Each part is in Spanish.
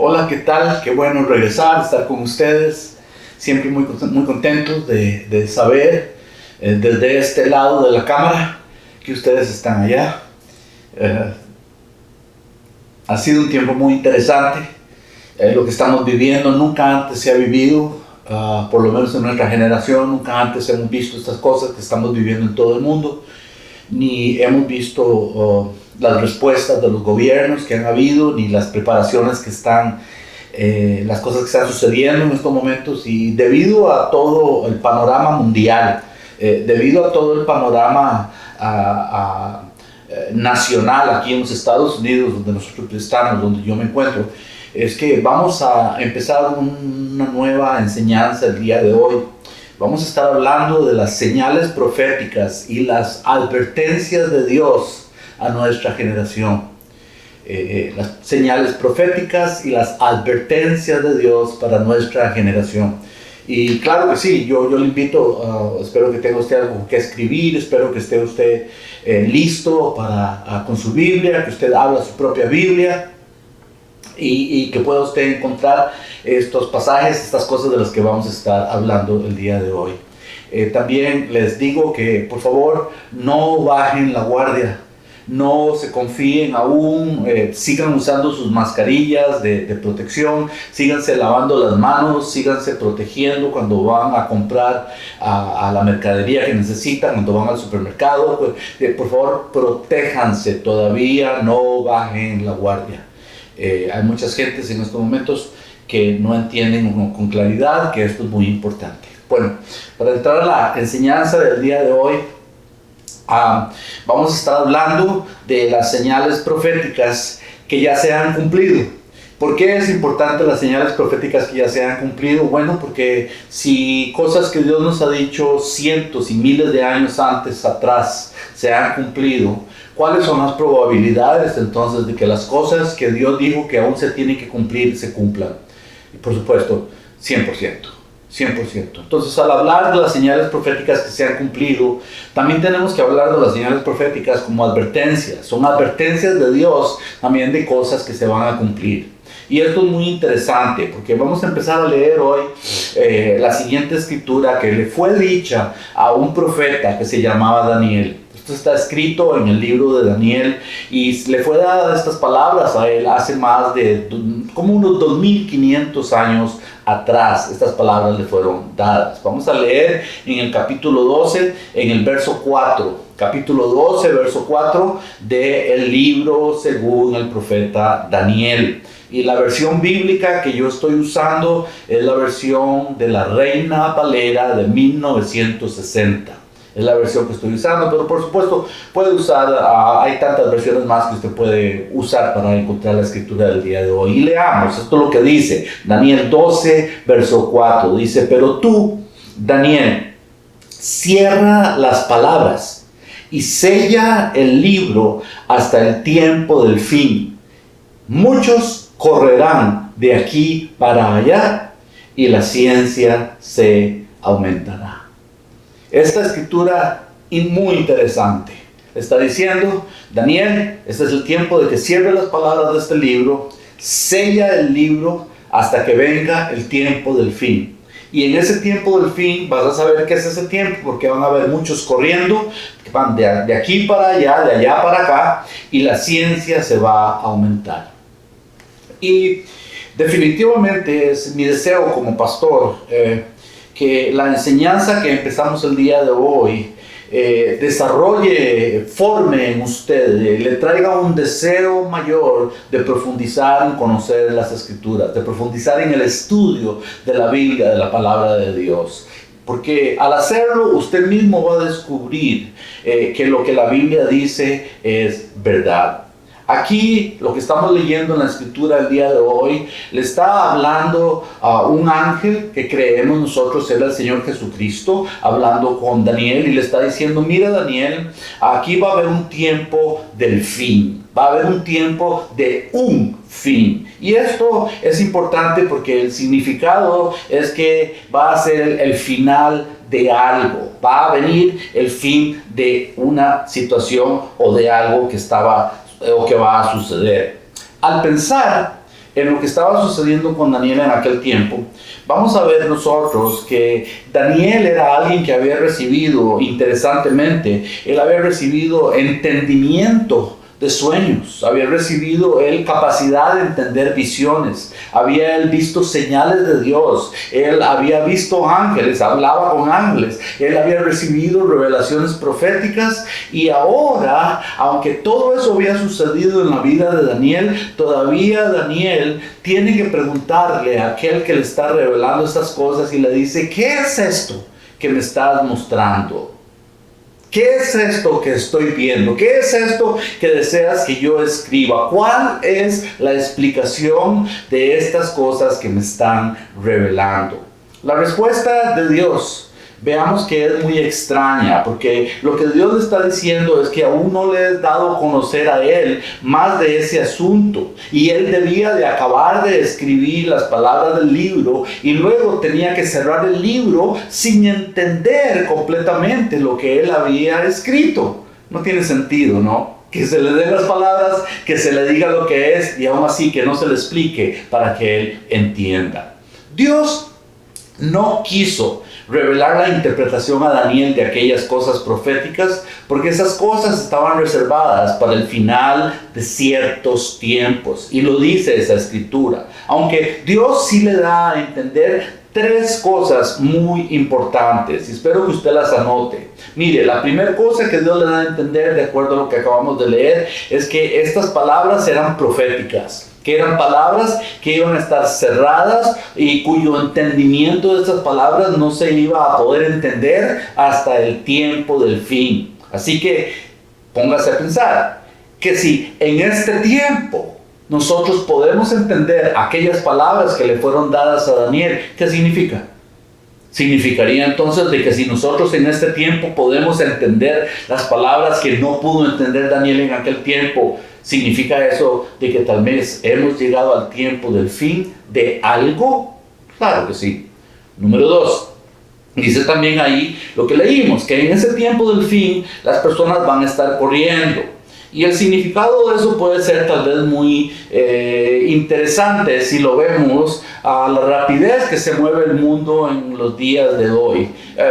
Hola, ¿qué tal? Qué bueno regresar, estar con ustedes. Siempre muy contentos de saber desde este lado de la cámara que ustedes están allá. Ha sido un tiempo muy interesante. Lo que estamos viviendo nunca antes se ha vivido, por lo menos en nuestra generación. Nunca antes hemos visto estas cosas que estamos viviendo en todo el mundo, ni hemos visto las respuestas de los gobiernos que han habido, ni las preparaciones que están, las cosas que están sucediendo en estos momentos. Y debido a todo el panorama mundial, debido a todo el panorama nacional aquí en los Estados Unidos, donde nosotros estamos, donde yo me encuentro, es que vamos a empezar una nueva enseñanza el día de hoy. Vamos a estar hablando de las señales proféticas y las advertencias de Dios a nuestra generación. Las señales proféticas y las advertencias de Dios para nuestra generación. Y claro que sí, yo le invito, espero que tenga usted algo que escribir, espero que esté usted listo con su Biblia, que usted abra su propia Biblia. Y que pueda usted encontrar estos pasajes, estas cosas de las que vamos a estar hablando el día de hoy. También les digo que por favor no bajen la guardia, no se confíen aún, sigan usando sus mascarillas de protección, síganse lavando las manos, síganse protegiendo cuando van a comprar a la mercadería que necesitan, cuando van al supermercado. Por favor, protéjanse, todavía no bajen la guardia. Hay muchas gentes en estos momentos que no entienden con claridad que esto es muy importante. Bueno, para entrar a la enseñanza del día de hoy, vamos a estar hablando de las señales proféticas que ya se han cumplido. ¿Por qué es importante las señales proféticas que ya se han cumplido? Bueno, porque si cosas que Dios nos ha dicho cientos y miles de años atrás se han cumplido, ¿cuáles son las probabilidades entonces de que las cosas que Dios dijo que aún se tienen que cumplir se cumplan? Y por supuesto, 100%. Entonces, al hablar de las señales proféticas que se han cumplido, también tenemos que hablar de las señales proféticas como advertencias. Son advertencias de Dios también de cosas que se van a cumplir. Y esto es muy interesante porque vamos a empezar a leer hoy la siguiente escritura que le fue dicha a un profeta que se llamaba Daniel. Esto está escrito en el libro de Daniel y le fue dadas estas palabras a él hace más de como unos 2500 años atrás. Estas palabras le fueron dadas. Vamos a leer en el capítulo 12, en el verso 4. Capítulo 12, verso 4 del libro según el profeta Daniel. Y la versión bíblica que yo estoy usando es la versión de la Reina Valera de 1960. Es la versión que estoy usando, pero por supuesto puede usar, hay tantas versiones más que usted puede usar para encontrar la escritura del día de hoy. Y leamos, esto es lo que dice Daniel 12, verso 4. Dice: pero tú, Daniel, cierra las palabras y sella el libro hasta el tiempo del fin. Muchos correrán de aquí para allá y la ciencia se aumentará. Esta escritura es muy interesante. Está diciendo: Daniel, este es el tiempo de que cierre las palabras de este libro, sella el libro hasta que venga el tiempo del fin. Y en ese tiempo del fin vas a saber qué es ese tiempo, porque van a haber muchos corriendo, que van de aquí para allá, de allá para acá, y la ciencia se va a aumentar. Y definitivamente es mi deseo como pastor que la enseñanza que empezamos el día de hoy desarrolle, forme en usted, le traiga un deseo mayor de profundizar en conocer las Escrituras, de profundizar en el estudio de la Biblia, de la palabra de Dios. Porque al hacerlo, usted mismo va a descubrir que lo que la Biblia dice es verdad. Aquí lo que estamos leyendo en la escritura el día de hoy le está hablando a un ángel que creemos nosotros era el Señor Jesucristo, hablando con Daniel y le está diciendo: mira, Daniel, aquí va a haber un tiempo del fin, va a haber un tiempo de un fin. Y esto es importante porque el significado es que va a ser el final de algo, va a venir el fin de una situación o de algo que estaba o que va a suceder. Al pensar en lo que estaba sucediendo con Daniel en aquel tiempo, vamos a ver nosotros que Daniel era alguien que había recibido, interesantemente, él había recibido entendimiento de sueños, había recibido él capacidad de entender visiones, había él visto señales de Dios, él había visto ángeles, hablaba con ángeles, él había recibido revelaciones proféticas, y ahora, aunque todo eso había sucedido en la vida de Daniel, todavía Daniel tiene que preguntarle a aquel que le está revelando estas cosas y le dice: ¿qué es esto que me estás mostrando? ¿Qué es esto que estoy viendo? ¿Qué es esto que deseas que yo escriba? ¿Cuál es la explicación de estas cosas que me están revelando? La respuesta de Dios, veamos que es muy extraña, porque lo que Dios le está diciendo es que aún no le he dado a conocer a él más de ese asunto, y él debía de acabar de escribir las palabras del libro y luego tenía que cerrar el libro sin entender completamente lo que él había escrito. No tiene sentido, ¿no? Que se le den las palabras, que se le diga lo que es, y aún así que no se le explique para que él entienda. Dios no quiso revelar la interpretación a Daniel de aquellas cosas proféticas, porque esas cosas estaban reservadas para el final de ciertos tiempos, y lo dice esa escritura. Aunque Dios sí le da a entender tres cosas muy importantes, y espero que usted las anote. Mire, la primera cosa que Dios le da a entender, de acuerdo a lo que acabamos de leer, es que estas palabras eran proféticas, que eran palabras que iban a estar cerradas y cuyo entendimiento de estas palabras no se iba a poder entender hasta el tiempo del fin. Así que póngase a pensar que si en este tiempo nosotros podemos entender aquellas palabras que le fueron dadas a Daniel, ¿qué significa? Significaría entonces de que si nosotros en este tiempo podemos entender las palabras que no pudo entender Daniel en aquel tiempo, ¿significa eso de que tal vez hemos llegado al tiempo del fin de algo? Claro que sí. Número 2. Dice también ahí lo que leímos, que en ese tiempo del fin las personas van a estar corriendo. Y el significado de eso puede ser tal vez muy interesante si lo vemos a la rapidez que se mueve el mundo en los días de hoy.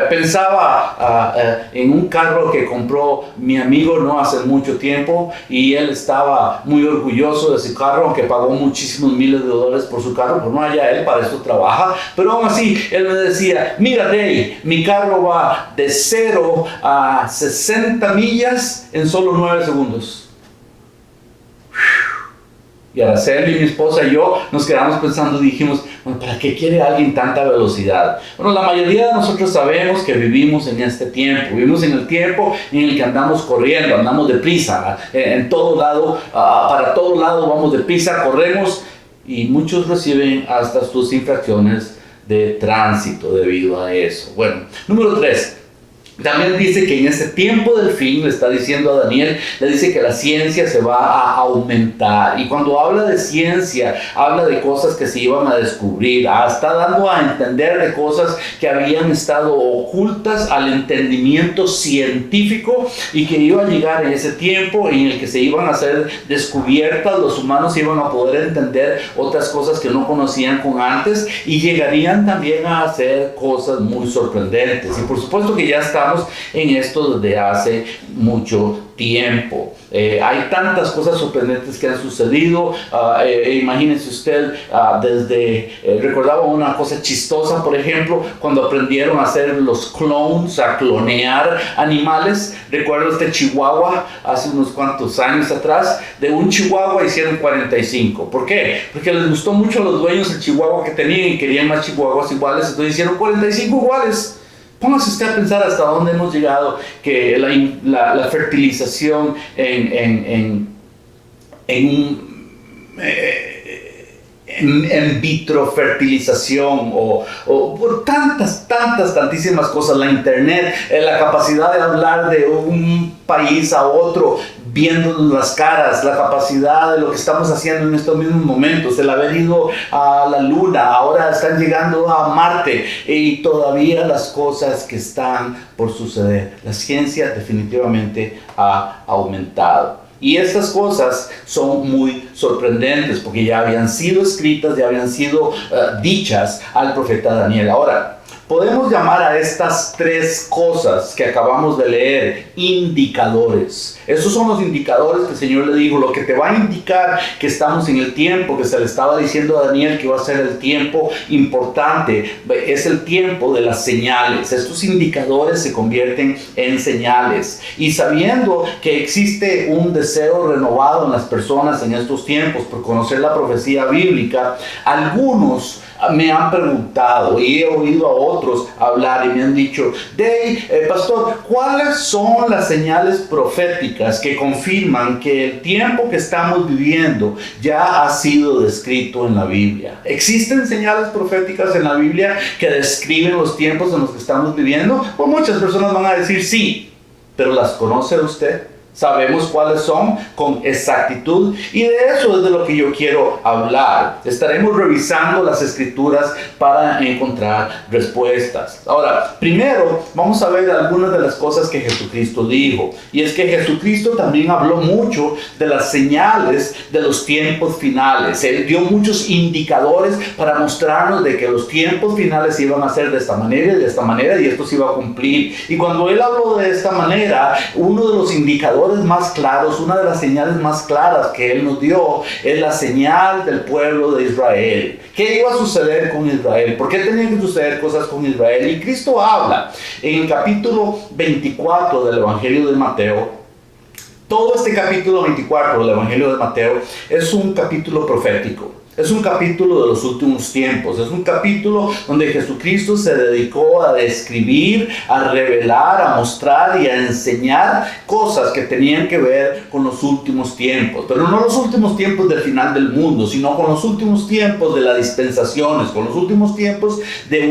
Pensaba en un carro que compró mi amigo no hace mucho tiempo, y él estaba muy orgulloso de ese carro, aunque pagó muchísimos miles de dólares por su carro, pues no allá él, para eso trabaja, pero aún así él me decía: mira Rey, mi carro va de 0 a 60 millas en solo 9 segundos. Y Araceli, mi esposa y yo nos quedamos pensando, dijimos: bueno, ¿para qué quiere alguien tanta velocidad? Bueno, la mayoría de nosotros sabemos que vivimos en este tiempo, vivimos en el tiempo en el que andamos corriendo, andamos deprisa, en todo lado, para todo lado vamos deprisa, corremos, y muchos reciben hasta sus infracciones de tránsito debido a eso. Bueno, número 3. También dice que en ese tiempo del fin, le está diciendo a Daniel, le dice que la ciencia se va a aumentar. Y cuando habla de ciencia, habla de cosas que se iban a descubrir. Está dando a entender de cosas que habían estado ocultas al entendimiento científico, y que iba a llegar en ese tiempo en el que se iban a hacer descubiertas. Los humanos iban a poder entender otras cosas que no conocían con antes, y llegarían también a hacer cosas muy sorprendentes. Y por supuesto que ya estamos en esto desde hace mucho tiempo. Hay tantas cosas sorprendentes que han sucedido. Imagínense usted, recordaba una cosa chistosa, por ejemplo, cuando aprendieron a hacer los clones, a clonear animales. Recuerdo este chihuahua hace unos cuantos años atrás. De un chihuahua hicieron 45. ¿Por qué? Porque les gustó mucho a los dueños el chihuahua que tenían y querían más chihuahuas iguales, entonces hicieron 45 iguales. Póngase usted a pensar hasta dónde hemos llegado, que la fertilización en vitro fertilización, o por tantísimas cosas, la internet, la capacidad de hablar de un país a otro viéndonos las caras, la capacidad de lo que estamos haciendo en estos mismos momentos, el haber ido a la luna, ahora están llegando a Marte, y todavía las cosas que están por suceder. La ciencia definitivamente ha aumentado. Y estas cosas son muy sorprendentes porque ya habían sido escritas, ya habían sido dichas al profeta Daniel. Ahora, podemos llamar a estas tres cosas que acabamos de leer indicadores. Esos son los indicadores que el Señor le dijo, lo que te va a indicar que estamos en el tiempo, que se le estaba diciendo a Daniel que iba a ser el tiempo importante, es el tiempo de las señales. Estos indicadores se convierten en señales. Y sabiendo que existe un deseo renovado en las personas en estos tiempos por conocer la profecía bíblica, algunos me han preguntado y he oído a otros hablar y me han dicho, pastor, ¿cuáles son las señales proféticas que confirman que el tiempo que estamos viviendo ya ha sido descrito en la Biblia? ¿Existen señales proféticas en la Biblia que describen los tiempos en los que estamos viviendo? Pues muchas personas van a decir sí, pero ¿las conoce usted? Sabemos cuáles son con exactitud, y de eso es de lo que yo quiero hablar. Estaremos revisando las escrituras para encontrar respuestas. Ahora, primero vamos a ver algunas de las cosas que Jesucristo dijo, y es que Jesucristo también habló mucho de las señales de los tiempos finales. Él dio muchos indicadores para mostrarnos de que los tiempos finales iban a ser de esta manera y de esta manera, y esto se iba a cumplir. Y cuando él habló de esta manera, uno de los indicadores más claros, una de las señales más claras que él nos dio es la señal del pueblo de Israel. ¿Qué iba a suceder con Israel? ¿Por qué tenían que suceder cosas con Israel? Y Cristo habla en el capítulo 24 del Evangelio de Mateo. Todo este capítulo 24 del Evangelio de Mateo es un capítulo profético. Es un capítulo de los últimos tiempos. Es un capítulo donde Jesucristo se dedicó a describir, a revelar, a mostrar y a enseñar cosas que tenían que ver con los últimos tiempos. Pero no los últimos tiempos del final del mundo, sino con los últimos tiempos de las dispensaciones, con los últimos tiempos de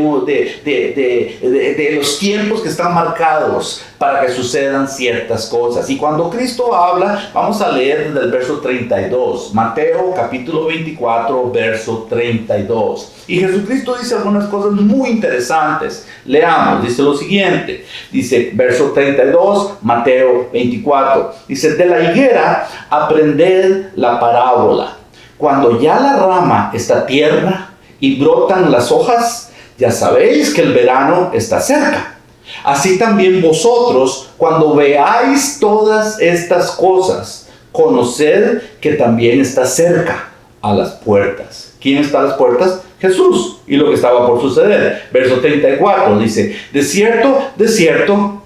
los tiempos que están marcados para que sucedan ciertas cosas. Y cuando Cristo habla, vamos a leer desde el verso 32. Mateo capítulo 24. Verso 32. Y Jesucristo dice algunas cosas muy interesantes. Leamos, dice lo siguiente. Dice, verso 32, Mateo 24. Dice, de la higuera aprended la parábola. Cuando ya la rama está tierna y brotan las hojas, ya sabéis que el verano está cerca. Así también vosotros, cuando veáis todas estas cosas, conoced que también está cerca a las puertas. ¿Quién está a las puertas? Jesús, y lo que estaba por suceder. Verso 34 dice, de cierto,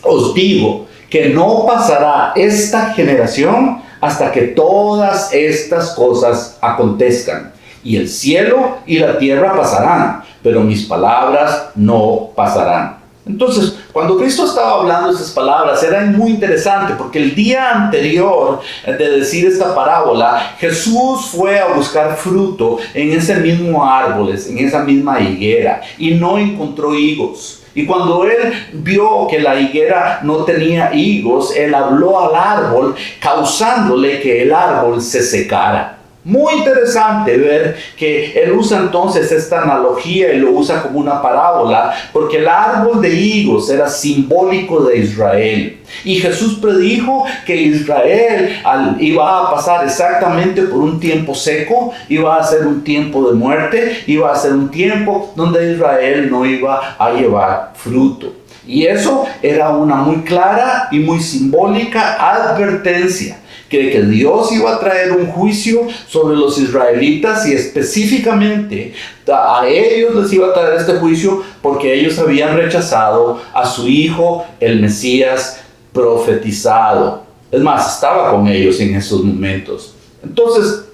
os digo que no pasará esta generación hasta que todas estas cosas acontezcan. Y el cielo y la tierra pasarán, pero mis palabras no pasarán. Entonces, cuando Cristo estaba hablando esas palabras, era muy interesante porque el día anterior de decir esta parábola, Jesús fue a buscar fruto en ese mismo árbol, en esa misma higuera, y no encontró higos. Y cuando él vio que la higuera no tenía higos, él habló al árbol, causándole que el árbol se secara. Muy interesante ver que él usa entonces esta analogía y lo usa como una parábola, porque el árbol de higos era simbólico de Israel. Y Jesús predijo que Israel iba a pasar exactamente por un tiempo seco, iba a ser un tiempo de muerte, iba a ser un tiempo donde Israel no iba a llevar fruto. Y eso era una muy clara y muy simbólica advertencia que Dios iba a traer un juicio sobre los israelitas, y específicamente a ellos les iba a traer este juicio porque ellos habían rechazado a su hijo, el Mesías profetizado. Es más, estaba con ellos en esos momentos. Entonces,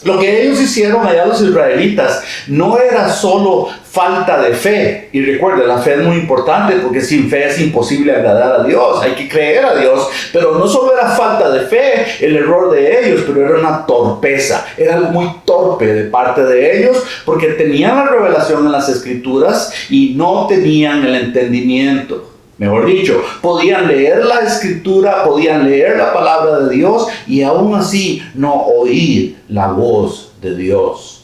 lo que ellos hicieron allá los israelitas no era solo falta de fe. Y recuerden, la fe es muy importante porque sin fe es imposible agradar a Dios. Hay que creer a Dios. Pero no solo era falta de fe el error de ellos, pero era una torpeza. Era algo muy torpe de parte de ellos porque tenían la revelación en las Escrituras y no tenían el entendimiento. Mejor dicho, podían leer la Escritura, podían leer la palabra de Dios y aún así no oír la voz de Dios.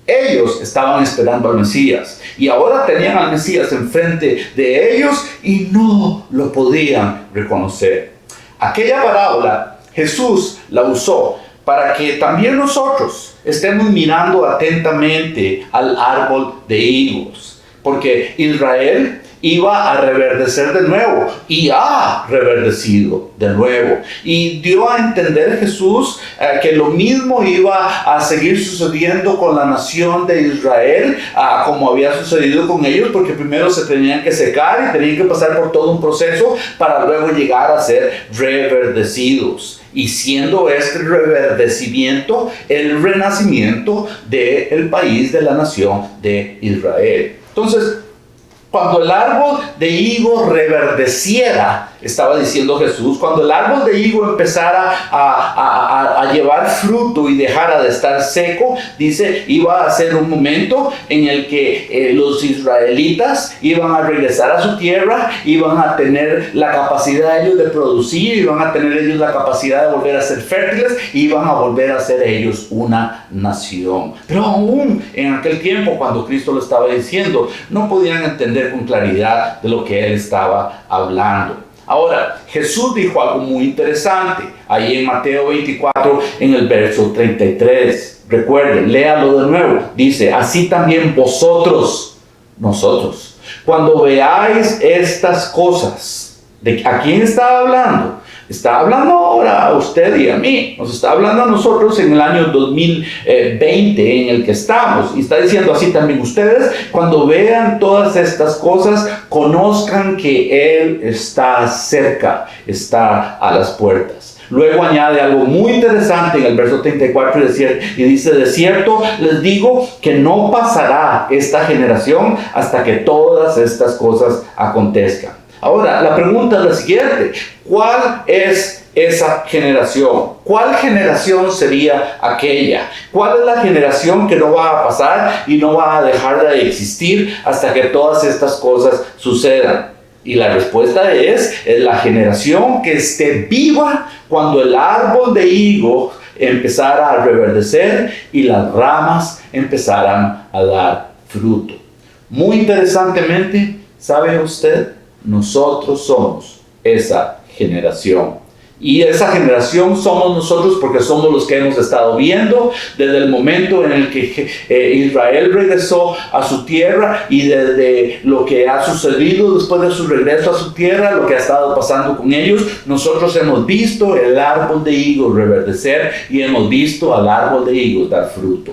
Ellos estaban esperando al Mesías y ahora tenían al Mesías enfrente de ellos y no lo podían reconocer. Aquella parábola Jesús la usó para que también nosotros estemos mirando atentamente al árbol de higos, porque Israel iba a reverdecer de nuevo y ha reverdecido de nuevo. Y dio a entender Jesús que lo mismo iba a seguir sucediendo con la nación de Israel, como había sucedido con ellos, porque primero se tenían que secar y tenían que pasar por todo un proceso para luego llegar a ser reverdecidos. Y siendo este reverdecimiento el renacimiento del país, de la nación de Israel. Entonces, cuando el árbol de higo reverdeciera, estaba diciendo Jesús, cuando el árbol de higo empezara a llevar fruto y dejara de estar seco, dice, iba a ser un momento en el que los israelitas iban a regresar a su tierra, iban a tener la capacidad ellos de producir, iban a tener ellos la capacidad de volver a ser fértiles, iban a volver a ser ellos una nación. Pero aún en aquel tiempo, cuando Cristo lo estaba diciendo, no podían entender con claridad de lo que él estaba hablando. Ahora, Jesús dijo algo muy interesante, ahí en Mateo 24, en el verso 33. Recuerden, léalo de nuevo. Dice, así también nosotros, cuando veáis estas cosas, ¿a quién está hablando? Está hablando ahora a usted y a mí. Nos está hablando a nosotros en el año 2020 en el que estamos. Y está diciendo así también ustedes, cuando vean todas estas cosas, conozcan que Él está cerca, está a las puertas. Luego añade algo muy interesante en el verso 34 y dice, de cierto les digo que no pasará esta generación hasta que todas estas cosas acontezcan. Ahora, la pregunta es la siguiente: ¿cuál es esa generación? ¿Cuál generación sería aquella? ¿Cuál es la generación que no va a pasar y no va a dejar de existir hasta que todas estas cosas sucedan? Y la respuesta es la generación que esté viva cuando el árbol de higo empezara a reverdecer y las ramas empezaran a dar fruto. Muy interesantemente, ¿sabe usted? Nosotros somos esa generación. Y esa generación somos nosotros porque somos los que hemos estado viendo desde el momento en el que Israel regresó a su tierra y desde lo que ha sucedido después de su regreso a su tierra, lo que ha estado pasando con ellos. Nosotros hemos visto el árbol de higos reverdecer y hemos visto al árbol de higos dar fruto.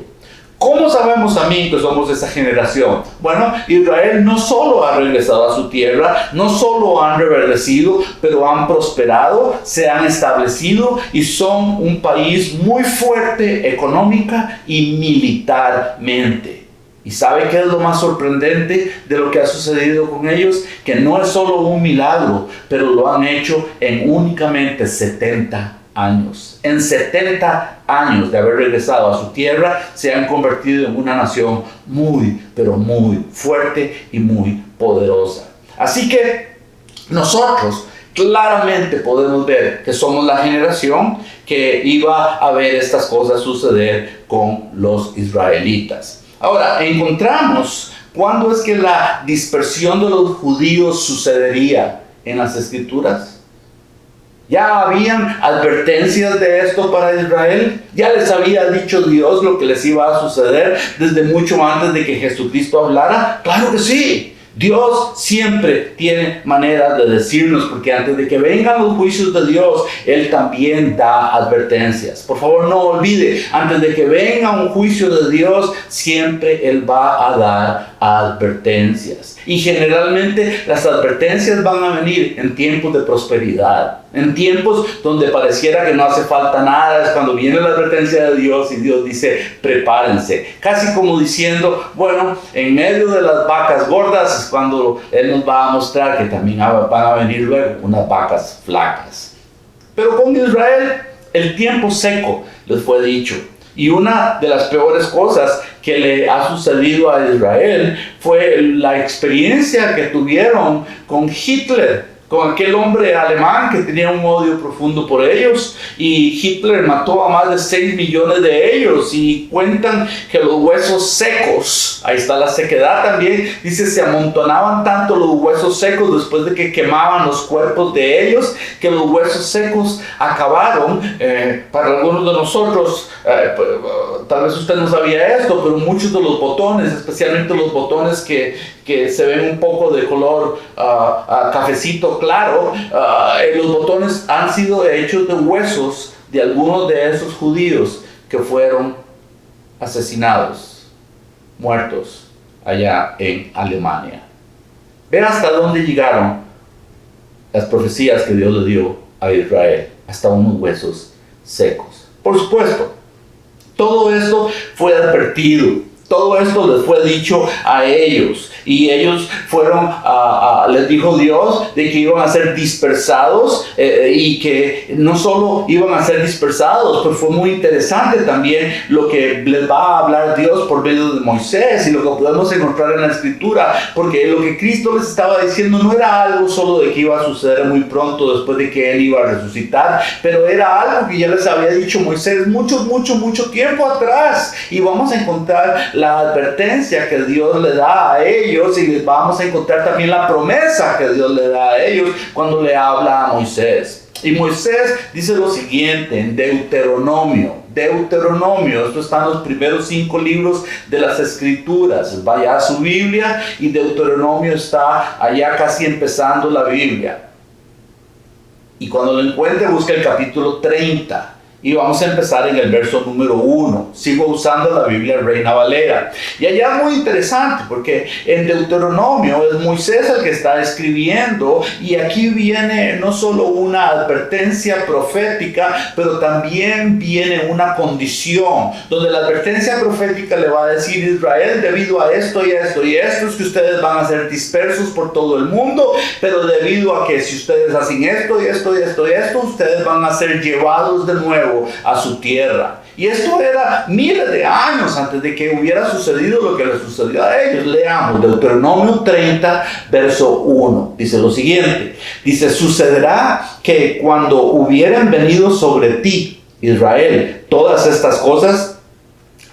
¿Cómo sabemos también que somos esa generación? Bueno, Israel no solo ha regresado a su tierra, no solo han reverdecido, pero han prosperado, se han establecido y son un país muy fuerte económica y militarmente. ¿Y sabe qué es lo más sorprendente de lo que ha sucedido con ellos? Que no es solo un milagro, pero lo han hecho en únicamente 70 años. En 70 años de haber regresado a su tierra, se han convertido en una nación muy, pero muy fuerte y muy poderosa. Así que nosotros claramente podemos ver que somos la generación que iba a ver estas cosas suceder con los israelitas. Ahora, encontramos cuándo es que la dispersión de los judíos sucedería en las Escrituras. ¿Ya habían advertencias de esto para Israel? ¿Ya les había dicho Dios lo que les iba a suceder desde mucho antes de que Jesucristo hablara? ¡Claro que sí! Dios siempre tiene maneras de decirnos, porque antes de que vengan los juicios de Dios, Él también da advertencias. Por favor, no olvide, antes de que venga un juicio de Dios, siempre Él va a dar advertencias. Y generalmente las advertencias van a venir en tiempos de prosperidad. En tiempos donde pareciera que no hace falta nada, es cuando viene la advertencia de Dios y Dios dice, prepárense. Casi como diciendo, bueno, en medio de las vacas gordas es cuando Él nos va a mostrar que también van a venir luego unas vacas flacas. Pero con Israel, el tiempo seco les fue dicho. Y una de las peores cosas que le ha sucedido a Israel fue la experiencia que tuvieron con Hitler con aquel hombre alemán que tenía un odio profundo por ellos, y Hitler mató a más de 6 millones de ellos, y cuentan que los huesos secos, ahí está la sequedad también, dice, se amontonaban tanto los huesos secos después de que quemaban los cuerpos de ellos, que los huesos secos acabaron. Para algunos de nosotros, tal vez usted no sabía esto, pero muchos de los botones, especialmente los botones que se ven un poco de color cafecito claro, los botones han sido hechos de huesos de algunos de esos judíos que fueron asesinados, muertos allá en Alemania. Ve hasta dónde llegaron las profecías que Dios le dio a Israel, hasta unos huesos secos. Por supuesto, todo esto fue advertido. Todo esto les fue dicho a ellos, y ellos fueron, les dijo Dios de que iban a ser dispersados, y que no solo iban a ser dispersados, pero fue muy interesante también lo que les va a hablar Dios por medio de Moisés, y lo que podemos encontrar en la Escritura, porque lo que Cristo les estaba diciendo no era algo solo de que iba a suceder muy pronto después de que Él iba a resucitar, pero era algo que ya les había dicho Moisés mucho tiempo atrás, y vamos a encontrar la advertencia que Dios le da a ellos, y vamos a encontrar también la promesa que Dios le da a ellos cuando le habla a Moisés. Y Moisés dice lo siguiente en Deuteronomio, esto está en los primeros 5 libros de las Escrituras. Vaya a su Biblia, y Deuteronomio está allá casi empezando la Biblia. Y cuando lo encuentre, busca el capítulo 30. Y vamos a empezar en el verso número 1. Sigo usando la Biblia Reina Valera. Y allá es muy interesante, porque en Deuteronomio es Moisés el que está escribiendo, y aquí viene no solo una advertencia profética, pero también viene una condición, donde la advertencia profética le va a decir: Israel, debido a esto y esto y esto, es que ustedes van a ser dispersos por todo el mundo, pero debido a que si ustedes hacen esto y esto y esto y esto, ustedes van a ser llevados de nuevo a su tierra. Y esto era miles de años antes de que hubiera sucedido lo que les sucedió a ellos. Leamos Deuteronomio 30, verso 1. Dice lo siguiente. Dice: sucederá que cuando hubieren venido sobre ti, Israel, todas estas cosas,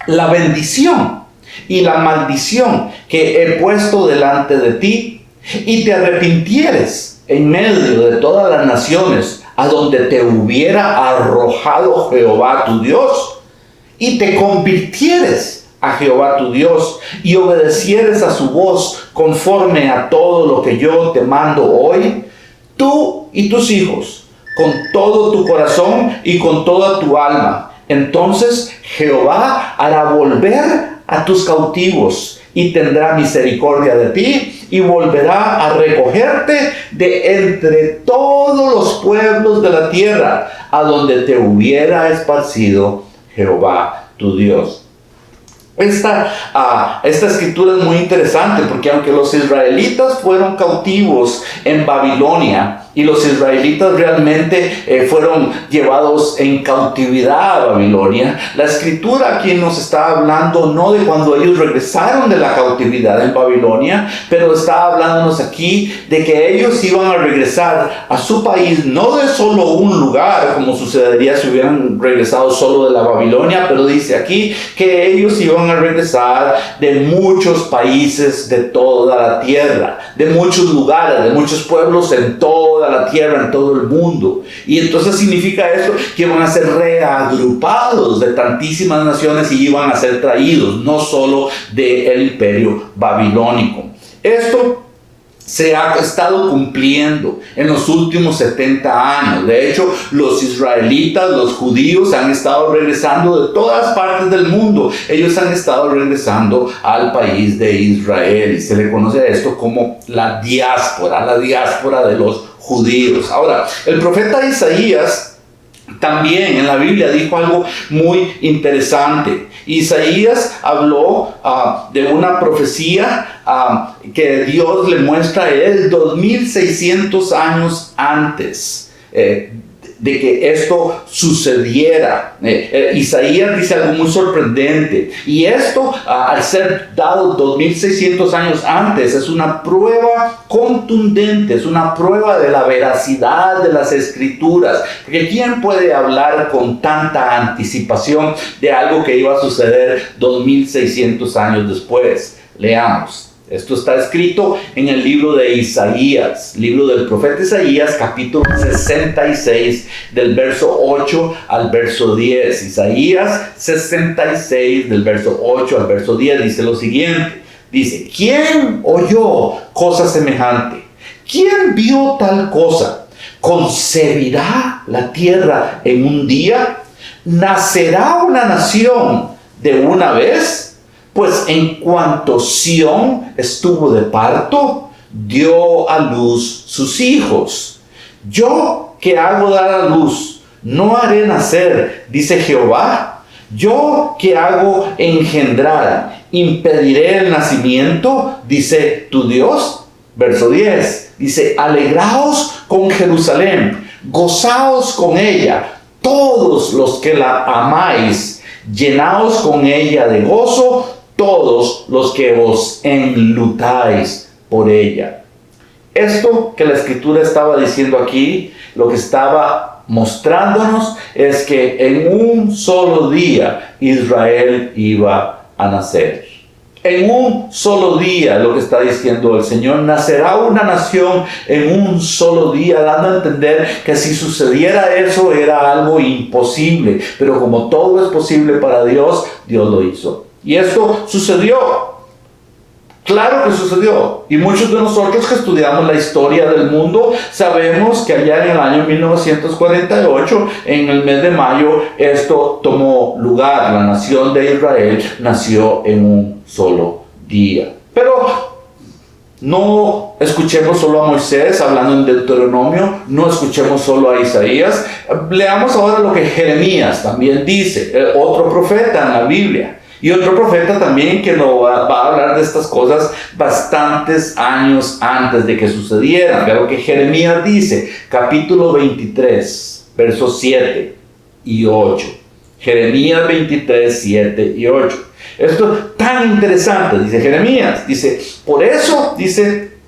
la bendición y la maldición que he puesto delante de ti, y te arrepintieres en medio de todas las naciones a donde te hubiera arrojado Jehová tu Dios, y te convirtieres a Jehová tu Dios, y obedecieres a su voz conforme a todo lo que yo te mando hoy, tú y tus hijos, con todo tu corazón y con toda tu alma, entonces Jehová hará volver a tus cautivos, y tendrá misericordia de ti, y volverá a recogerte de entre todos los pueblos de la tierra, a donde te hubiera esparcido Jehová tu Dios. Esta escritura es muy interesante, porque aunque los israelitas fueron cautivos en Babilonia, y los israelitas realmente fueron llevados en cautividad a Babilonia, la escritura aquí nos está hablando no de cuando ellos regresaron de la cautividad en Babilonia, pero está hablándonos aquí de que ellos iban a regresar a su país, no de solo un lugar, como sucedería si hubieran regresado solo de la Babilonia, pero dice aquí que ellos iban a regresar de muchos países de toda la tierra, de muchos lugares, de muchos pueblos en toda la tierra, en todo el mundo. Y entonces significa esto que iban a ser reagrupados de tantísimas naciones y iban a ser traídos, no solo del imperio babilónico. Esto se ha estado cumpliendo en los últimos 70 años. De hecho, los israelitas, los judíos, han estado regresando de todas partes del mundo. Ellos han estado regresando al país de Israel, y se le conoce a esto como la diáspora de los judíos. Ahora, el profeta Isaías también en la Biblia dijo algo muy interesante. Isaías habló de una profecía que Dios le muestra a él 2600 años antes. de que esto sucediera. Isaías dice algo muy sorprendente, y esto al ser dado 2600 años antes es una prueba contundente, es una prueba de la veracidad de las escrituras, porque ¿quién puede hablar con tanta anticipación de algo que iba a suceder 2600 años después? Leamos. Esto está escrito en el libro de Isaías, libro del profeta Isaías, capítulo 66, del verso 8 al verso 10. Isaías 66, del verso 8 al verso 10, dice lo siguiente. Dice, ¿quién oyó cosa semejante? ¿Quién vio tal cosa? ¿Concebirá la tierra en un día? ¿Nacerá una nación de una vez? Pues en cuanto Sión estuvo de parto, dio a luz sus hijos. Yo que hago dar a luz, no haré nacer, dice Jehová. Yo que hago engendrar, impediré el nacimiento, dice tu Dios. Verso 10, dice, alegraos con Jerusalén, gozaos con ella, todos los que la amáis, llenaos con ella de gozo, todos los que os enlutáis por ella. Esto que la escritura estaba diciendo aquí, lo que estaba mostrándonos es que en un solo día Israel iba a nacer. En un solo día, lo que está diciendo el Señor, nacerá una nación en un solo día, dando a entender que si sucediera eso era algo imposible, pero como todo es posible para Dios, Dios lo hizo. Y esto sucedió. Claro que sucedió. Y muchos de nosotros que estudiamos la historia del mundo sabemos que allá en el año 1948, en el mes de mayo, esto tomó lugar. La nación de Israel nació en un solo día. Pero no escuchemos solo a Moisés hablando en Deuteronomio, no escuchemos solo a Isaías. Leamos ahora lo que Jeremías también dice, otro profeta en la Biblia. Y otro profeta también que nos va a hablar de estas cosas bastantes años antes de que sucedieran. Vea lo que Jeremías dice, capítulo 23, versos 7 y 8. Jeremías 23, 7 y 8. Esto es tan interesante, dice Jeremías. Dice, por eso, dice,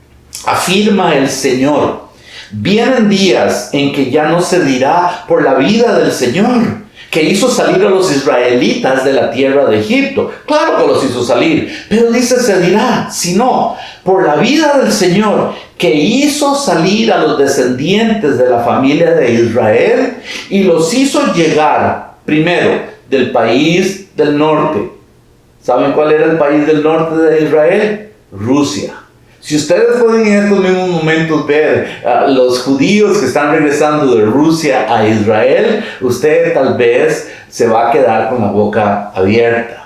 afirma el Señor, vienen días en que ya no se dirá por la vida del Señor, que hizo salir a los israelitas de la tierra de Egipto. Claro que los hizo salir, pero dice se dirá, sino por la vida del Señor, que hizo salir a los descendientes de la familia de Israel y los hizo llegar primero del país del norte. ¿Saben cuál era el país del norte de Israel? Rusia. Si ustedes pueden en estos mismos momentos ver a los judíos que están regresando de Rusia a Israel, usted tal vez se va a quedar con la boca abierta.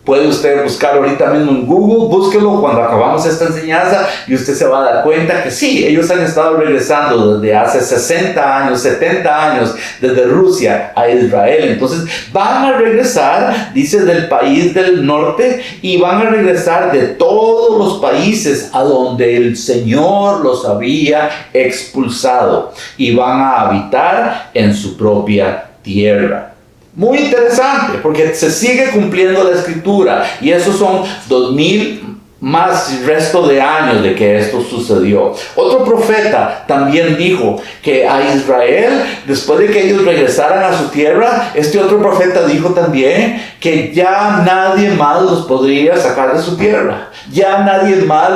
Puede usted buscar ahorita mismo en Google, búsquelo cuando acabamos esta enseñanza y usted se va a dar cuenta que sí, ellos han estado regresando desde hace 60 años, 70 años, desde Rusia a Israel. Entonces van a regresar, dice, del país del norte, y van a regresar de todos los países a donde el Señor los había expulsado, y van a habitar en su propia tierra. Muy interesante, porque se sigue cumpliendo la escritura, y esos son 2000 más resto de años de que esto sucedió. Otro profeta también dijo que a Israel, después de que ellos regresaran a su tierra, este otro profeta dijo también que ya nadie más los podría sacar de su tierra. Ya nadie más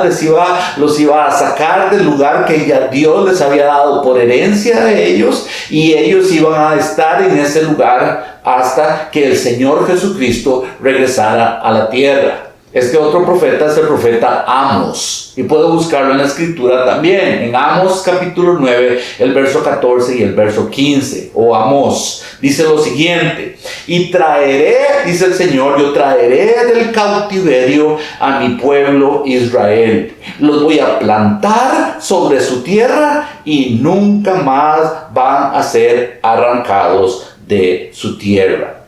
los iba a sacar del lugar que ya Dios les había dado por herencia a ellos, y ellos iban a estar en ese lugar hasta que el Señor Jesucristo regresara a la tierra. Este otro profeta es el profeta Amos, y puedo buscarlo en la escritura también, en Amos capítulo 9, el verso 14 y el verso 15, o Amós, dice lo siguiente: y traeré, dice el Señor, yo traeré del cautiverio a mi pueblo Israel, los voy a plantar sobre su tierra y nunca más van a ser arrancados de su tierra.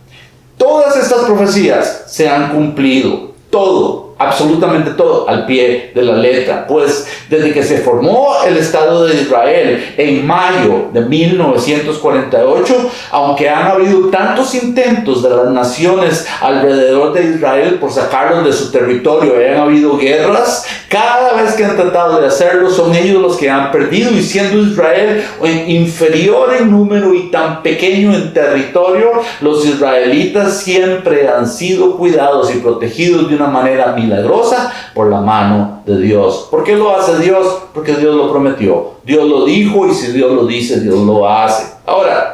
Todas estas profecías se han cumplido. Todo absolutamente todo, al pie de la letra. Pues desde que se formó el Estado de Israel en mayo de 1948, aunque han habido tantos intentos de las naciones alrededor de Israel por sacarlos de su territorio, han habido guerras, cada vez que han tratado de hacerlo son ellos los que han perdido, y siendo Israel inferior en número y tan pequeño en territorio, los israelitas siempre han sido cuidados y protegidos de una manera milagrosa por la mano de Dios. ¿Por qué lo hace Dios? Porque Dios lo prometió, Dios lo dijo, y si Dios lo dice, Dios lo hace. Ahora,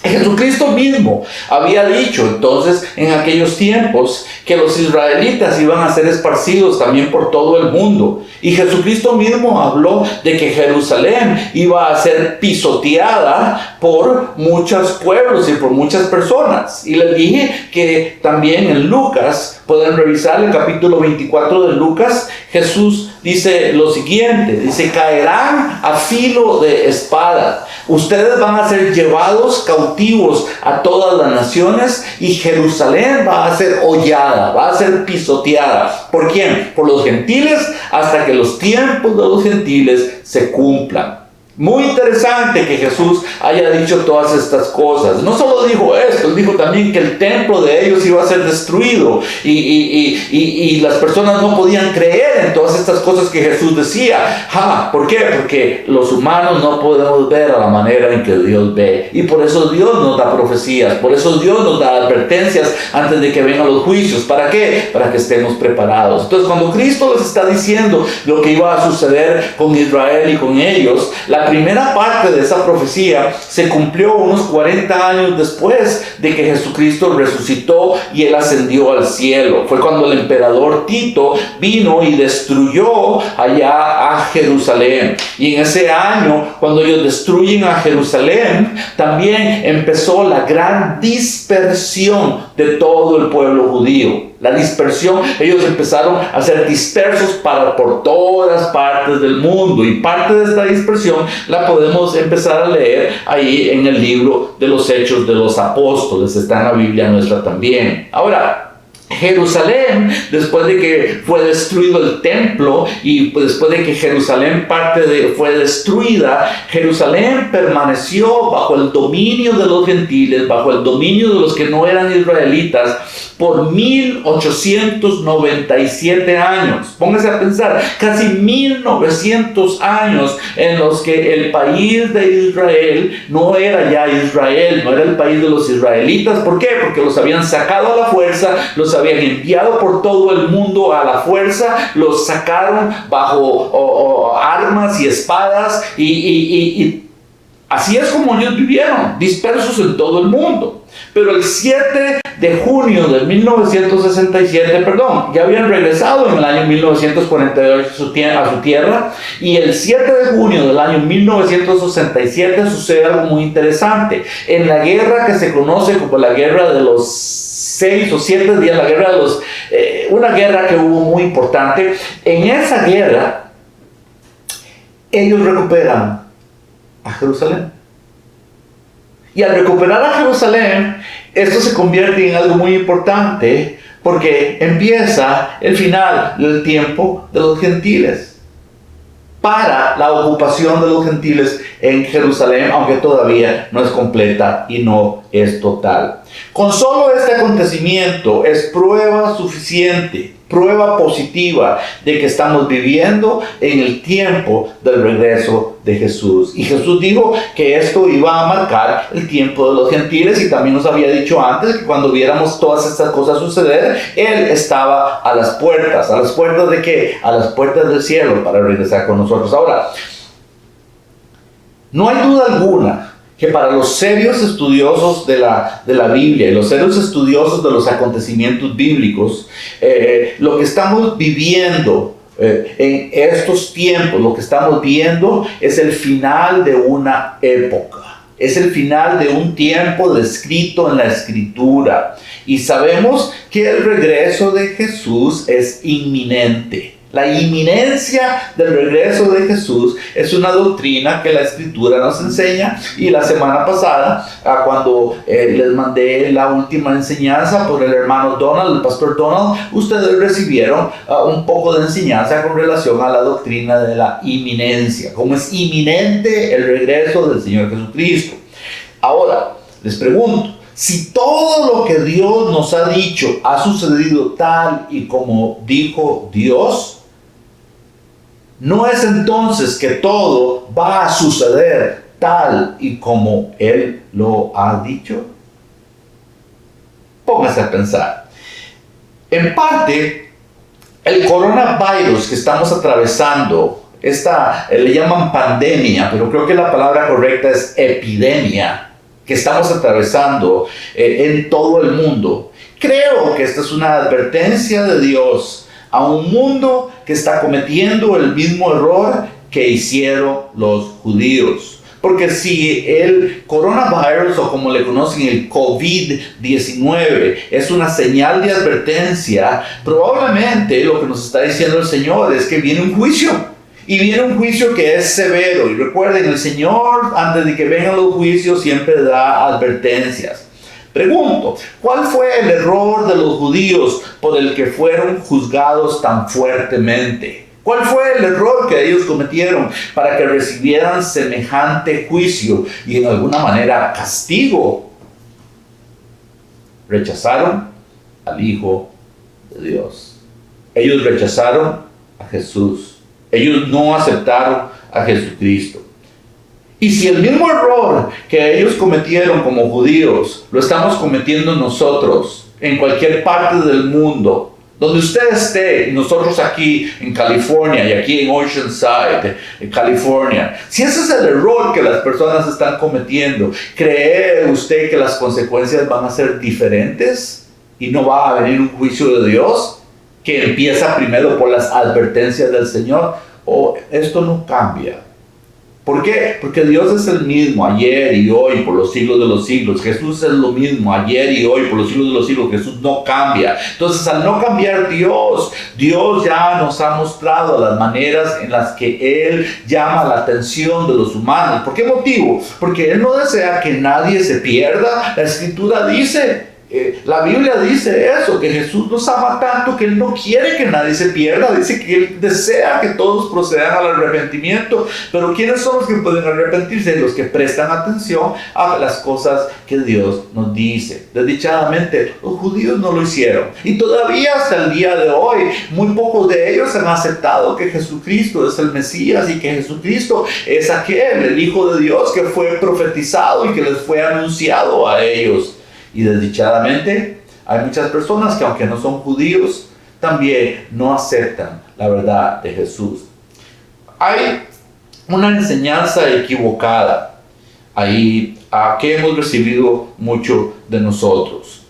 Jesucristo mismo había dicho entonces en aquellos tiempos que los israelitas iban a ser esparcidos también por todo el mundo. Y Jesucristo mismo habló de que Jerusalén iba a ser pisoteada por muchos pueblos y por muchas personas. Y les dije que también en Lucas, pueden revisar el capítulo 24 de Lucas, Jesús dice lo siguiente, dice: caerán a filo de espada. Ustedes van a ser llevados cautivos a todas las naciones, y Jerusalén va a ser hollada, va a ser pisoteada. ¿Por quién? Por los gentiles, hasta que los tiempos de los gentiles se cumplan. Muy interesante que Jesús haya dicho todas estas cosas. No solo dijo esto, él dijo también que el templo de ellos iba a ser destruido, y las personas no podían creer en todas estas cosas que Jesús decía. ¿Por qué? Porque los humanos no podemos ver a la manera en que Dios ve, y por eso Dios nos da profecías, por eso Dios nos da advertencias antes de que vengan los juicios. ¿Para qué? Para que estemos preparados. Entonces, cuando Cristo les está diciendo lo que iba a suceder con Israel y con ellos, la primera parte de esa profecía se cumplió unos 40 años después de que Jesucristo resucitó y él ascendió al cielo. Fue cuando el emperador Tito vino y destruyó allá a Jerusalén. Y en ese año, cuando ellos destruyen a Jerusalén, también empezó la gran dispersión de todo el pueblo judío. La dispersión, ellos empezaron a ser dispersos por todas partes del mundo, y parte de esta dispersión la podemos empezar a leer ahí en el libro de los Hechos de los Apóstoles. Está en la Biblia nuestra también. Ahora, Jerusalén, después de que fue destruido el templo, y después de que Jerusalén fue destruida, Jerusalén permaneció bajo el dominio de los gentiles, bajo el dominio de los que no eran israelitas, por 1897 años. Póngase a pensar, casi 1900 años en los que el país de Israel no era ya Israel, no era el país de los israelitas. ¿Por qué? Porque los habían sacado a la fuerza, los habían enviado por todo el mundo a la fuerza, los sacaron bajo armas y espadas, y así es como ellos vivieron, dispersos en todo el mundo. Pero el 7 de junio de 1967, ya habían regresado en el año 1948 a su tierra, y el 7 de junio del año 1967 sucede algo muy interesante. En la guerra que se conoce como la guerra de los 6 o 7 días, la guerra de los... una guerra que hubo muy importante. En esa guerra, ellos recuperan a Jerusalén. Y al recuperar a Jerusalén, esto se convierte en algo muy importante, porque empieza el final del tiempo de los gentiles, para la ocupación de los gentiles en Jerusalén, aunque todavía no es completa y no es total. Con solo este acontecimiento es prueba suficiente, prueba positiva de que estamos viviendo en el tiempo del regreso de Jesús. Y Jesús dijo que esto iba a marcar el tiempo de los gentiles, y también nos había dicho antes que cuando viéramos todas estas cosas suceder, Él estaba a las puertas. ¿A las puertas de qué? A las puertas del cielo, para regresar con nosotros. Ahora, no hay duda alguna que para los serios estudiosos de la Biblia y los serios estudiosos de los acontecimientos bíblicos, lo que estamos viviendo en estos tiempos, lo que estamos viendo es el final de una época. Es el final de un tiempo descrito en la Escritura. Y sabemos que el regreso de Jesús es inminente. La inminencia del regreso de Jesús es una doctrina que la Escritura nos enseña, y la semana pasada, cuando les mandé la última enseñanza por el hermano Donald, el pastor Donald, ustedes recibieron un poco de enseñanza con relación a la doctrina de la inminencia, cómo es inminente el regreso del Señor Jesucristo. Ahora, les pregunto, si todo lo que Dios nos ha dicho ha sucedido tal y como dijo Dios, ¿no es entonces que todo va a suceder tal y como Él lo ha dicho? Póngase a pensar. En parte, el coronavirus que estamos atravesando, le llaman pandemia, pero creo que la palabra correcta es epidemia, que estamos atravesando en todo el mundo. Creo que esta es una advertencia de Dios a un mundo que está cometiendo el mismo error que hicieron los judíos. Porque si el coronavirus, o como le conocen, el COVID-19, es una señal de advertencia, probablemente lo que nos está diciendo el Señor es que viene un juicio. Y viene un juicio que es severo. Y recuerden, el Señor, antes de que vengan los juicios, siempre da advertencias. Pregunto, ¿cuál fue el error de los judíos por el que fueron juzgados tan fuertemente? ¿Cuál fue el error que ellos cometieron para que recibieran semejante juicio y en alguna manera castigo? Rechazaron al Hijo de Dios. Ellos rechazaron a Jesús. Ellos no aceptaron a Jesucristo. Y si el mismo error que ellos cometieron como judíos lo estamos cometiendo nosotros en cualquier parte del mundo, donde usted esté, nosotros aquí en California y aquí en Oceanside, en California, si ese es el error que las personas están cometiendo, ¿cree usted que las consecuencias van a ser diferentes y no va a venir un juicio de Dios que empieza primero por las advertencias del Señor? ¿O esto no cambia? ¿Por qué? Porque Dios es el mismo ayer y hoy por los siglos de los siglos. Jesús es lo mismo ayer y hoy por los siglos de los siglos. Jesús no cambia. Entonces, al no cambiar Dios ya nos ha mostrado las maneras en las que Él llama la atención de los humanos. ¿Por qué motivo? Porque Él no desea que nadie se pierda. La Escritura dice, la Biblia dice eso, que Jesús nos ama tanto que Él no quiere que nadie se pierda. Dice que Él desea que todos procedan al arrepentimiento. Pero ¿quiénes son los que pueden arrepentirse? Los que prestan atención a las cosas que Dios nos dice. Desdichadamente, los judíos no lo hicieron. Y todavía hasta el día de hoy, muy pocos de ellos han aceptado que Jesucristo es el Mesías y que Jesucristo es aquel, el Hijo de Dios que fue profetizado y que les fue anunciado a ellos. Y desdichadamente, hay muchas personas que aunque no son judíos, también no aceptan la verdad de Jesús. Hay una enseñanza equivocada ahí que hemos recibido mucho de nosotros.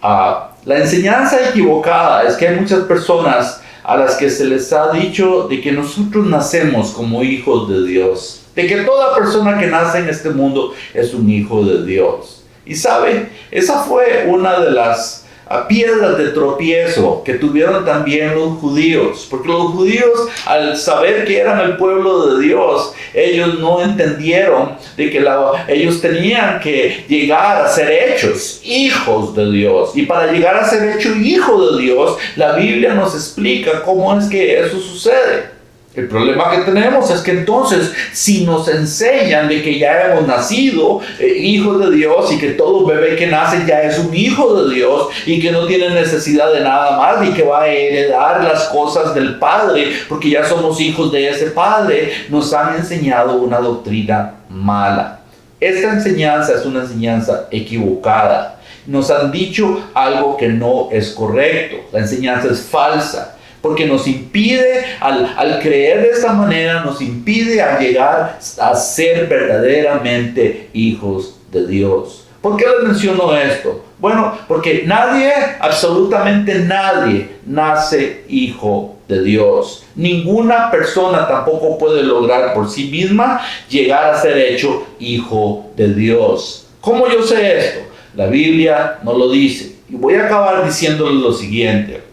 La enseñanza equivocada es que hay muchas personas a las que se les ha dicho de que nosotros nacemos como hijos de Dios, de que toda persona que nace en este mundo es un hijo de Dios. Y saben, esa fue una de las piedras de tropiezo que tuvieron también los judíos, porque los judíos, al saber que eran el pueblo de Dios, ellos no entendieron de que ellos tenían que llegar a ser hechos hijos de Dios. Y para llegar a ser hecho hijo de Dios, la Biblia nos explica cómo es que eso sucede. El problema que tenemos es que entonces, si nos enseñan de que ya hemos nacido hijos de Dios y que todo bebé que nace ya es un hijo de Dios y que no tiene necesidad de nada más y que va a heredar las cosas del Padre porque ya somos hijos de ese Padre, nos han enseñado una doctrina mala. Esta enseñanza es una enseñanza equivocada. Nos han dicho algo que no es correcto. La enseñanza es falsa. Porque nos impide, al creer de esta manera, nos impide a llegar a ser verdaderamente hijos de Dios. ¿Por qué les menciono esto? Bueno, porque nadie, absolutamente nadie, nace hijo de Dios. Ninguna persona tampoco puede lograr por sí misma llegar a ser hecho hijo de Dios. ¿Cómo yo sé esto? La Biblia no lo dice. Y voy a acabar diciéndoles lo siguiente.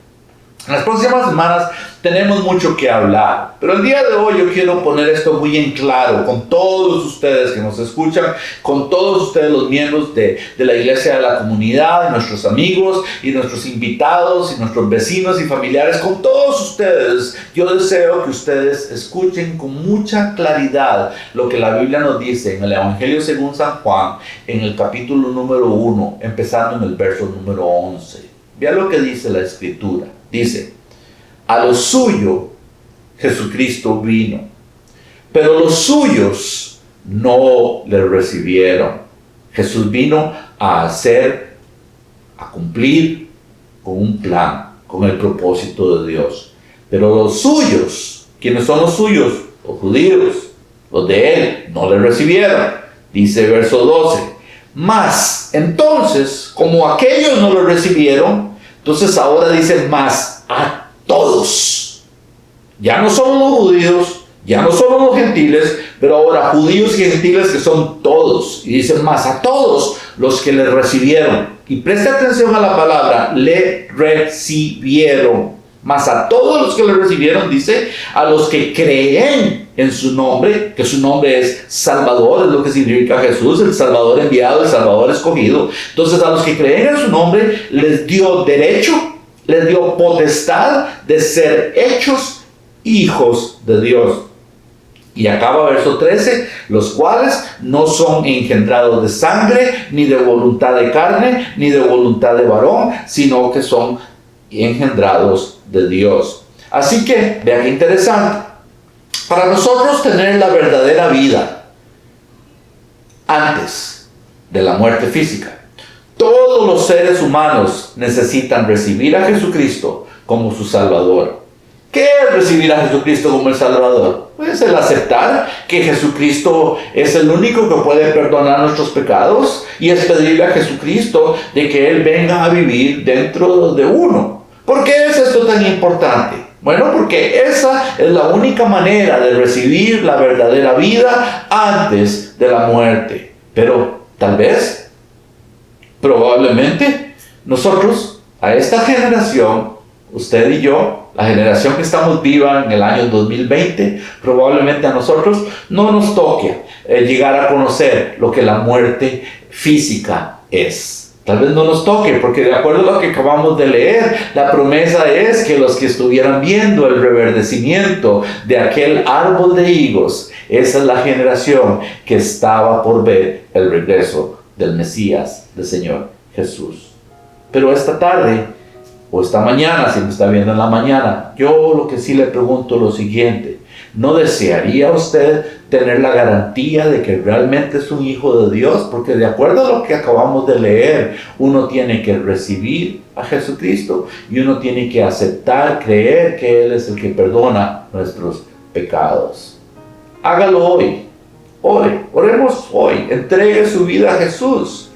En las próximas semanas tenemos mucho que hablar, pero el día de hoy yo quiero poner esto muy en claro con todos ustedes que nos escuchan, con todos ustedes los miembros de la iglesia de la comunidad, nuestros amigos y nuestros invitados y nuestros vecinos y familiares, con todos ustedes. Yo deseo que ustedes escuchen con mucha claridad lo que la Biblia nos dice en el Evangelio según San Juan, en el capítulo número 1, empezando en el verso número 11. Vea lo que dice la Escritura. Dice: a lo suyo Jesucristo vino, pero los suyos no le recibieron. Jesús vino a cumplir con un plan, con el propósito de Dios. Pero los suyos, ¿quiénes son los suyos? Los judíos, los de él, no le recibieron. Dice verso 12: mas entonces, como aquellos no lo recibieron, entonces ahora dice más a todos. Ya no solo los judíos, ya no solo los gentiles, pero ahora judíos y gentiles, que son todos. Y dice más a todos los que le recibieron. Y preste atención a la palabra, le recibieron. Más a todos los que le recibieron, dice, a los que creen en su nombre, que su nombre es Salvador, es lo que significa Jesús, el Salvador enviado, el Salvador escogido. Entonces a los que creen en su nombre les dio derecho, les dio potestad de ser hechos hijos de Dios. Y acaba verso 13, los cuales no son engendrados de sangre, ni de voluntad de carne, ni de voluntad de varón, sino que son engendrados de Dios. Así que, vean qué interesante. Para nosotros tener la verdadera vida antes de la muerte física, todos los seres humanos necesitan recibir a Jesucristo como su Salvador. ¿Qué es recibir a Jesucristo como el Salvador? Pues el aceptar que Jesucristo es el único que puede perdonar nuestros pecados, y es pedirle a Jesucristo de que Él venga a vivir dentro de uno. ¿Por qué es esto tan importante? Bueno, porque esa es la única manera de recibir la verdadera vida antes de la muerte. Pero tal vez, probablemente, nosotros, a esta generación, usted y yo, la generación que estamos viva en el año 2020, probablemente a nosotros no nos toque llegar a conocer lo que la muerte física es. Tal vez no nos toque, porque de acuerdo a lo que acabamos de leer, la promesa es que los que estuvieran viendo el reverdecimiento de aquel árbol de higos, esa es la generación que estaba por ver el regreso del Mesías, del Señor Jesús. Pero esta tarde, o esta mañana, si me está viendo en la mañana, yo lo que sí le pregunto es lo siguiente: ¿no desearía usted tener la garantía de que realmente es un hijo de Dios? Porque de acuerdo a lo que acabamos de leer, uno tiene que recibir a Jesucristo y uno tiene que aceptar, creer que Él es el que perdona nuestros pecados. Hágalo hoy. Oremos hoy. Entregue su vida a Jesús.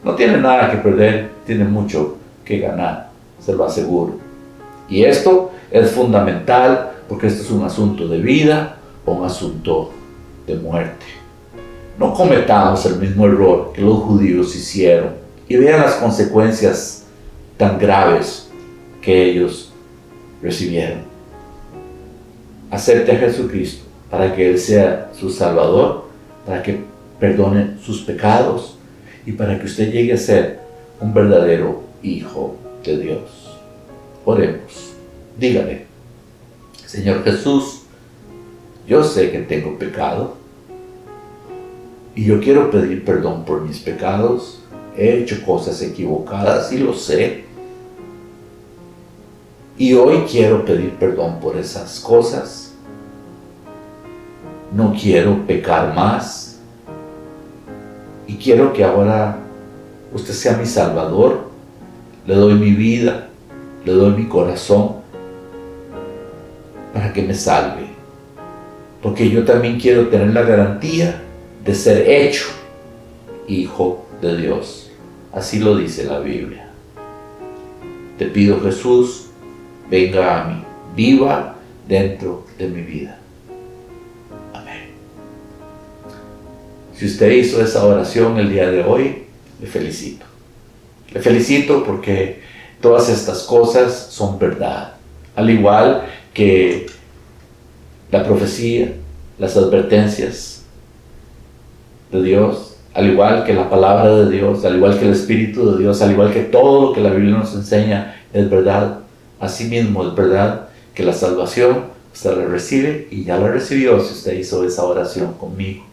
No tiene nada que perder, tiene mucho que ganar, se lo aseguro. Y esto es fundamental, porque esto es un asunto de vida o un asunto de muerte. No cometamos el mismo error que los judíos hicieron y vean las consecuencias tan graves que ellos recibieron. Acepte a Jesucristo para que Él sea su Salvador, para que perdone sus pecados y para que usted llegue a ser un verdadero hijo de Dios. Oremos. Dígale: Señor Jesús, yo sé que tengo pecado y yo quiero pedir perdón por mis pecados. He hecho cosas equivocadas y lo sé. Y hoy quiero pedir perdón por esas cosas. No quiero pecar más. Y quiero que ahora usted sea mi Salvador. Le doy mi vida, le doy mi corazón para que me salve. Porque yo también quiero tener la garantía de ser hecho hijo de Dios. Así lo dice la Biblia. Te pido, Jesús, venga a mí, viva dentro de mi vida. Amén. Si usted hizo esa oración el día de hoy, le felicito. Le felicito porque todas estas cosas son verdad. al igual que la profecía, las advertencias de Dios, al igual que la palabra de Dios, al igual que el Espíritu de Dios, al igual que todo lo que la Biblia nos enseña es verdad. Asimismo es verdad que la salvación usted la recibe y ya la recibió si usted hizo esa oración conmigo.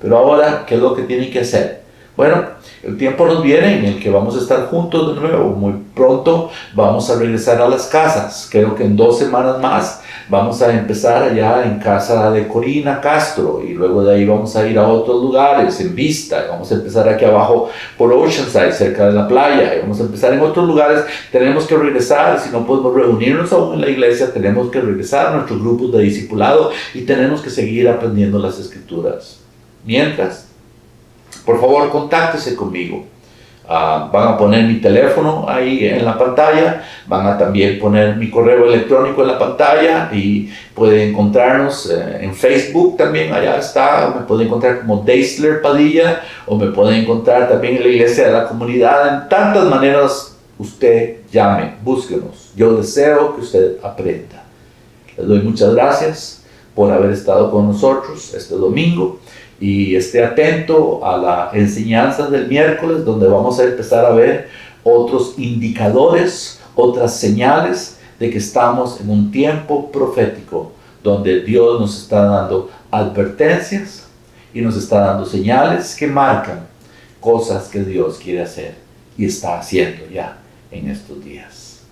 Pero ahora, ¿qué es lo que tiene que hacer? Bueno, el tiempo nos viene en el que vamos a estar juntos de nuevo. Muy pronto vamos a regresar a las casas. Creo que en 2 semanas más vamos a empezar allá en casa de Corina Castro y luego de ahí vamos a ir a otros lugares en Vista. Vamos a empezar aquí abajo por Oceanside, cerca de la playa. Y vamos a empezar en otros lugares. Tenemos que regresar. Si no podemos reunirnos aún en la iglesia, tenemos que regresar a nuestros grupos de discipulado y tenemos que seguir aprendiendo las Escrituras. Mientras, por favor, contáctese conmigo. Van a poner mi teléfono ahí en la pantalla, van a también poner mi correo electrónico en la pantalla y pueden encontrarnos en Facebook también, allá está, me pueden encontrar como Deisler Padilla o me pueden encontrar también en la iglesia de la comunidad. En tantas maneras usted llame, búsquenos. Yo deseo que usted aprenda. Les doy muchas gracias por haber estado con nosotros este domingo. Y esté atento a la enseñanza del miércoles, donde vamos a empezar a ver otros indicadores, otras señales de que estamos en un tiempo profético, donde Dios nos está dando advertencias y nos está dando señales que marcan cosas que Dios quiere hacer y está haciendo ya en estos días.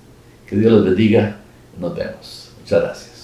Que Dios los bendiga. Nos vemos. Muchas gracias.